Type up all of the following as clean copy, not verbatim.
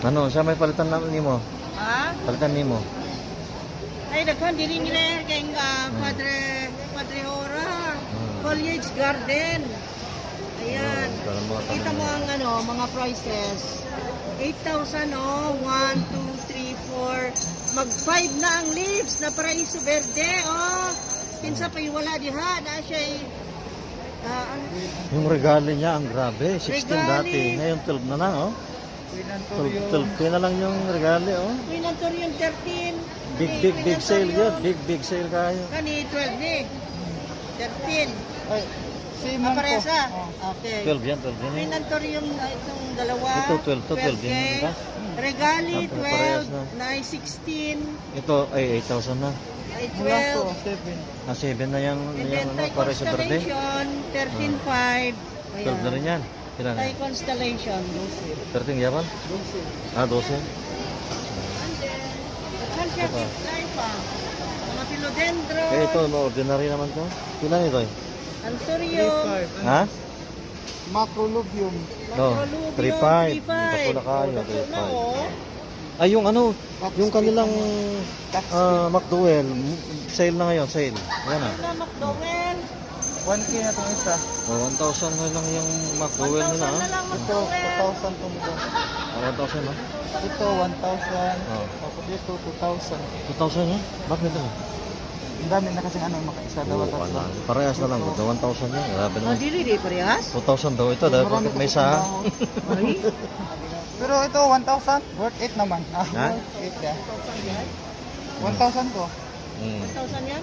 Ano, siya may palitan na nimo. Ha? Palitan nimo. Ay, daghan dili nila kay Padre Ora. Foliage Garden. Ayan. Kita mo ang mga prices. 8,000 oh. 1, 2, 3, 4. Mag-5 na ang leaves na Paraiso Verde oh. Kinsa pa yung wala diha na siya Yung regalo niya, ang grabe. 16 Regalo. dati. Ngayon 12 na lang, oh. 12 na lang yung regalo, oh. Queen Antonion 13. Big sale yun. Big sale kayo. Kani 12 ni. 13. Ay, si Ma'am ko. Paresa. Oh. Okay. 12 yan, 12 yan. Queen Antonion itong dalawa. Ito, 12 to, 12 din, di ba? Regali Ah, parehas 12, na 16, Ito ay 8,000 na. ay Mula ko, 12. 7 na yan. And then Thai Para sa birthday. Constellation, 13.5. 12 na rin yan. Ilan? Thai Constellation. 13 yapan? 12. Ah, 12. Saan siya Ito pa. life ah? Mga philodendron, Eh, ito, ordinary naman to. Ilan ito eh? anthurium, Ha? Macrolubium. No, 3.5. Kapula kayo, 3.5. Ay, yung ano, yung kanilang McDowell, sale na ngayon, sale. Ayan ah. na McDowell. 1K na itong isa. Oh, 1,000 na lang yung McDowell 1,000 nila na ah. lang Ito, McDowell. 2,000 itong ito. Ah, 1,000 ah. Ito, 1,000. Oh. Tapos dito, 2,000. 2,000 eh? Bakit ito? Ang dami na kasing makaisa daw Oh, tatlo. parehas na lang, 1,000 yan. Grabe Ah, naman. dili parehas? 2,000 daw ito, dahil bakit may isa? Ay, Pero ito, 1,000. Worth it naman. Ha? Worth it ya. 1,000 ko. 1,000 yan?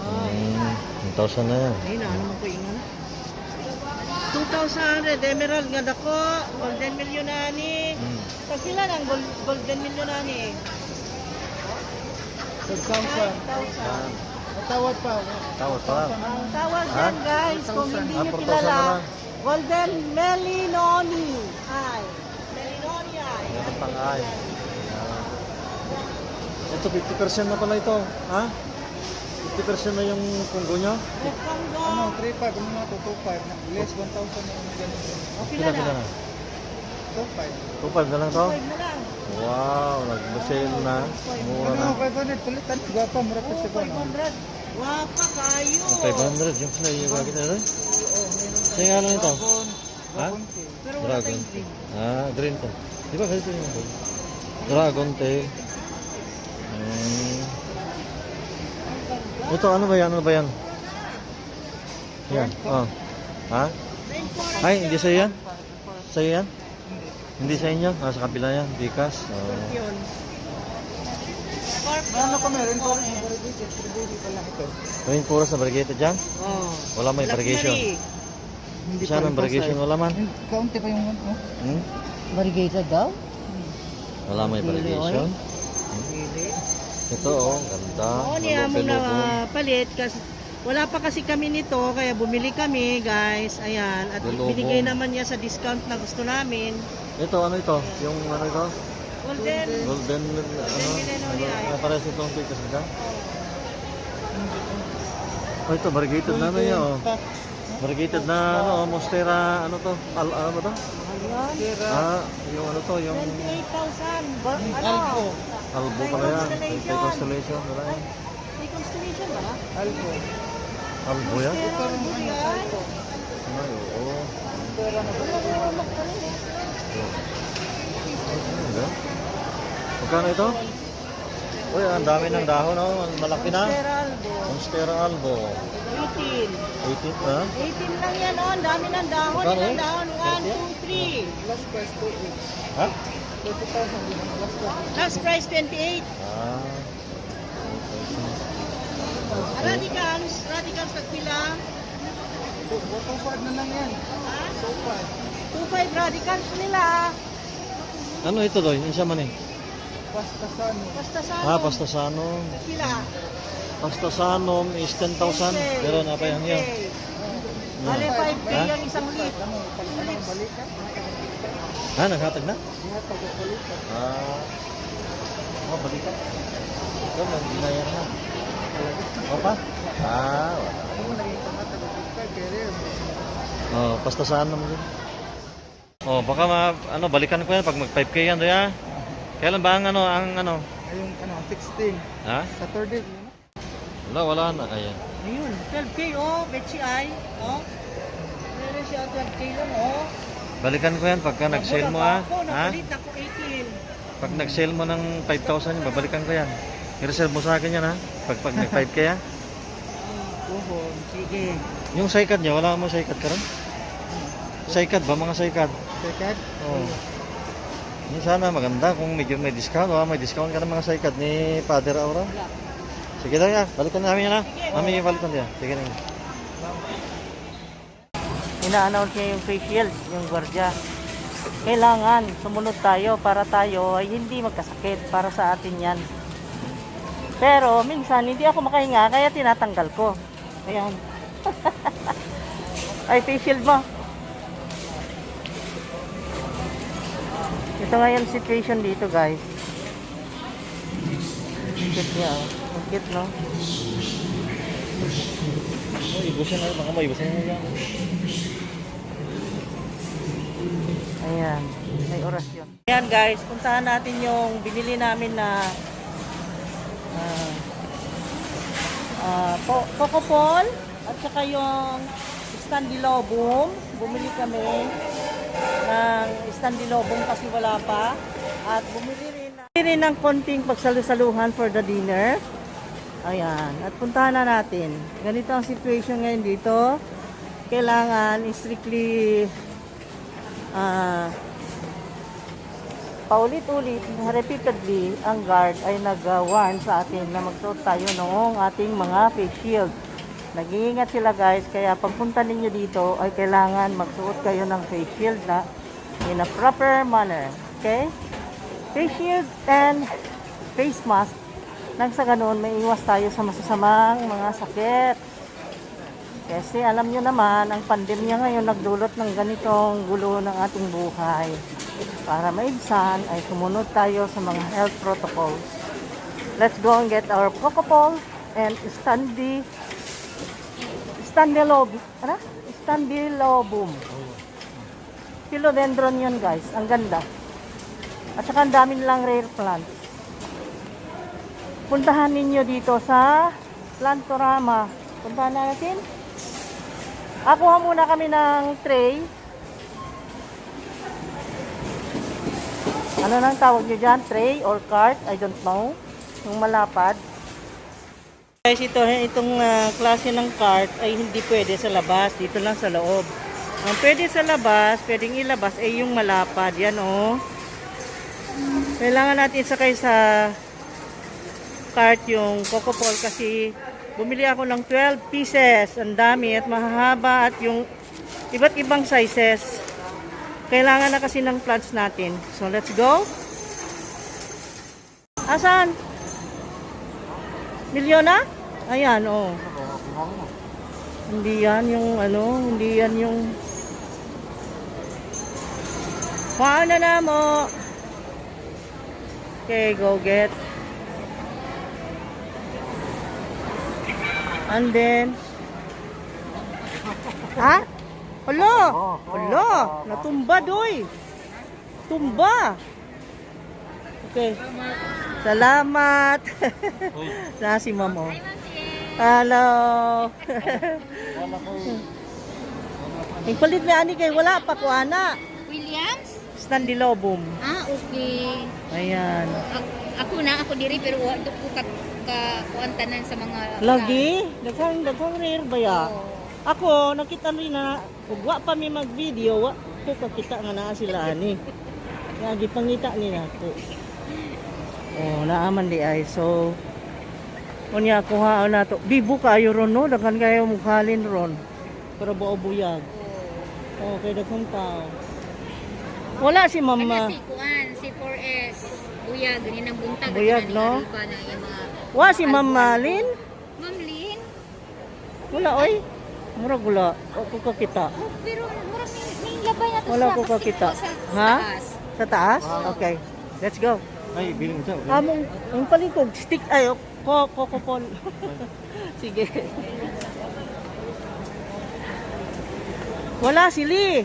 Ay, 1,000 na yan. ay na, ano mo ko ingon? 2,000 red emerald nga dako, golden millionani. Pag sila ng golden millionani. 12,000. 5,000. Matawad pa. Tawad pa lang. Ang tawag Ha? yan guys, kung hindi Ah, nyo 4,000 kilala, na lang. golden melinoni. Ay, melinoni ay. Meron pang ay. Ito, 50% na pala ito. Ha? 50% na yung punggo nyo? Ano, 3,500. Kung mga to, 2,500. Less 1,000 na yung ganito. Okay Pila, na pila na. na. 2,500. 2,500 na lang to? 5 na lang. Wow, nag-sale na. Mura na. Ano, 500. Palitan. Gwapa, mura pa siya ko. 500. Wapa kayo. 500 yung sila yung bakit na rin? Sa'yo nga lang ito? Ha? Pero wala Dragon. tayong green. Ah, green to. Di ba ganito yung Dragon tail. Ito, ano ba yan? Ano ba yan? Yan. Oh. Ha? Rainforest. Ay, hindi sa'yo yan? Sa'yo yan? Hindi sa inyo? Ah, sa kabila yan. Bikas. Oh. Yun. Ano kami, rainforest na variegated. Variegated pa lang ito. Rainforest na variegated dyan? Oh. Wala may variegation. Hindi Siya ng variegation wala man? Kaunti pa yung ano. Hmm? Variegated daw? Wala may variegation. Ito oh, ganda. Oo, niya mo Lobo-lobo. na palit kasi wala pa kasi kami nito kaya bumili kami guys. Ayan. At Lobo. binigay naman niya sa discount na gusto namin. Ito, ano ito? Yung ano ito? Golden. Golden, ano? Millionaire. Ano pares itong pikas nito? Oh, ito, variegated na ano yan, oh. Variegated na, ano, Monstera, ano to? Ano ba to? Ayan. Ah, yung ano to, yung 28,000. Alpo. Albo pala yan. May constellation, wala yan. May constellation ba? Alpo. Albo yan? Ito rin ano, alpo. Ay, oo. Pera na ba? Ano? Magkano ito? Uy, ang dami ng dahon, oh. Malaki na. Monsteralbo. Monstera Albo. 18. 18, ha? 18 lang yan, oh. Ang dami ng dahon. Magkano Ilang eh? dahon? 1, 2, 3. Last price 2,800. Ha? 30,000 din ang last price. Last price 28. Ah. Radicals nagpila. 2,500 na lang yan. Ha? 2,500. 2.5 radicals nila. Ano ito, Doy? Isa man eh. Pastasan. Basta sa Ah, pastasanom. Nagpila. Pastasanom is 10,000. Pero napayang yun. Bale 5K Ha? yung isang leaf. Ano, pag anong balikan? Ha, naghatag na? Lahat pag-balikan. Ah. Oh, balikan. Ito, naginayan na. O pa? Ah, wala. Ano mo naging pangatag? 5 career. Oh, pastasanom din. Oh, baka balikan ko yan pag mag 5K yan, Doy, ha? Kailan ba ang Ay, yung 16. Ha? Saturday. Wala na. Ayan. Ayun, 12K oh, BCI. Oh. Meron siya 12K lang oh. Balikan ko yan pagka nag-sale mo ha. Ako, Ha? napalit ako 18. Pag nag-sale mo ng 5,000, babalikan ko yan. I-reserve mo sa akin yan ha. Pag nag-5K ha. Tuhon, sige. Yung SICAD niya, wala mo SICAD ka rin? SICAD ba? Mga SICAD? Second. Oo. Yung sana maganda kung medyo may discount. May discount ka ng mga SICAD ni Father Aura. Wala. Sige daw ya, balikan namin yan ha. Mami, balikan niya. Sige na. Ina-announce niya yung face shield, yung gwardiya. Kailangan sumunod tayo para tayo ay hindi magkasakit, para sa atin yan. Pero minsan hindi ako makahinga kaya tinatanggal ko. Ayan. Ay, face shield mo. Ito nga yung situation dito guys. Cute niya oh. Ang cute no? Ibusin na, baka mo ibusin na yan. Ayan, may oras yun. Ayan guys, puntahan natin yung binili namin na Coco Paul at saka yung Standilobum. Bumili kami ng Standilobum kasi wala pa. At bumili rin ng konting pagsalusaluhan for the dinner. Ayan, at puntahan na natin. Ganito ang situation ngayon dito. Kailangan strictly paulit-ulit, repeatedly, ang guard ay nag-warn sa atin na magsuot tayo noong ating mga face shield. Nag-iingat sila guys, kaya pagpunta ninyo dito ay kailangan magsuot kayo ng face shield na in a proper manner. Okay? Face shield and face mask. Nang sa ganun, may iwas tayo sa masasamang mga sakit. Kasi alam nyo naman, ang pandemya ngayon nagdulot ng ganitong gulo ng ating buhay. Para maibsan ay sumunod tayo sa mga health protocols. Let's go and get our Propofol and Standilobum. Philodendron yun guys, ang ganda. At saka ang dami nilang rare plants. Puntahan ninyo dito sa Plantorama. Puntahan natin. Akuha muna kami ng tray. Ano nang tawag nyo dyan? Tray or cart? I don't know. Yung malapad. Guys, itong klase ng cart ay hindi pwede sa labas. Dito lang sa loob. Ang pwede sa labas, pwedeng ilabas ay yung malapad. Yan oh. Kailangan natin sakay sa cart yung Coco Paul kasi bumili ako ng 12 pieces. Ang dami at mahahaba at yung iba't ibang sizes. Kailangan na kasi ng plants natin. So, let's go. Asan? Milyona? Ayan, oh. Hindi yan yung hindi yan yung paano na mo? Okay, go get. And then, ha? Hala! Hala! Natumba doy! Tumba! Okay. Salamat! Na si Ma'am oh. Hello! Ipalit na ani kay wala pa ko ana. Williams? Standilobum. Ah, okay. Ayan. Ako diri pero wa ko kuantanan sa mga Lagi? Daghang rare ba ya? Oo. Ako, nakita rin na, kung wa pa mi mag-video, wa ko kakita nga naa sila ani. Lagi pangita nila ako. Oh, naaman di ay. So, kunya kuhaan na to. Bibo kayo ron, no? Daghan kayo mukhalin ron. Pero buo buyag. Oh, kay daghang tao. Wala si Mama. Si Kuan, si 4S. Buyag, ganin ang buntag. Buyag, no? Na yung mga Wa si Ma'am Malin. Ma'am Lynn? Wala, oy. Murag wala. O ko kakita. Oh, pero murag may labay na to Wala siya ko kasi kakita. sa Ha? taas. Sa taas? Okay. Let's go. Ay, biling ito. Among, ang palikog, stick, ay, Coco Paul. Sige. Wala sili.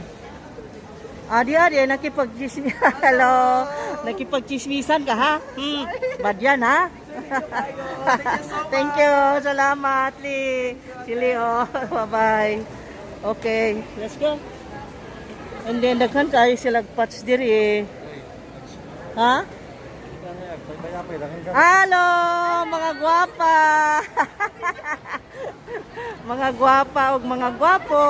Adi, nakipag-gising. Hello. Nakipagchismisan ka ha? Bad yan ha? Thank you. Salamat, Lee. Si Leo. Bye-bye. Okay, let's go. And then, daghan kayo sila patch diri. Ha? Hello, mga gwapa. Mga gwapa ug mga gwapo.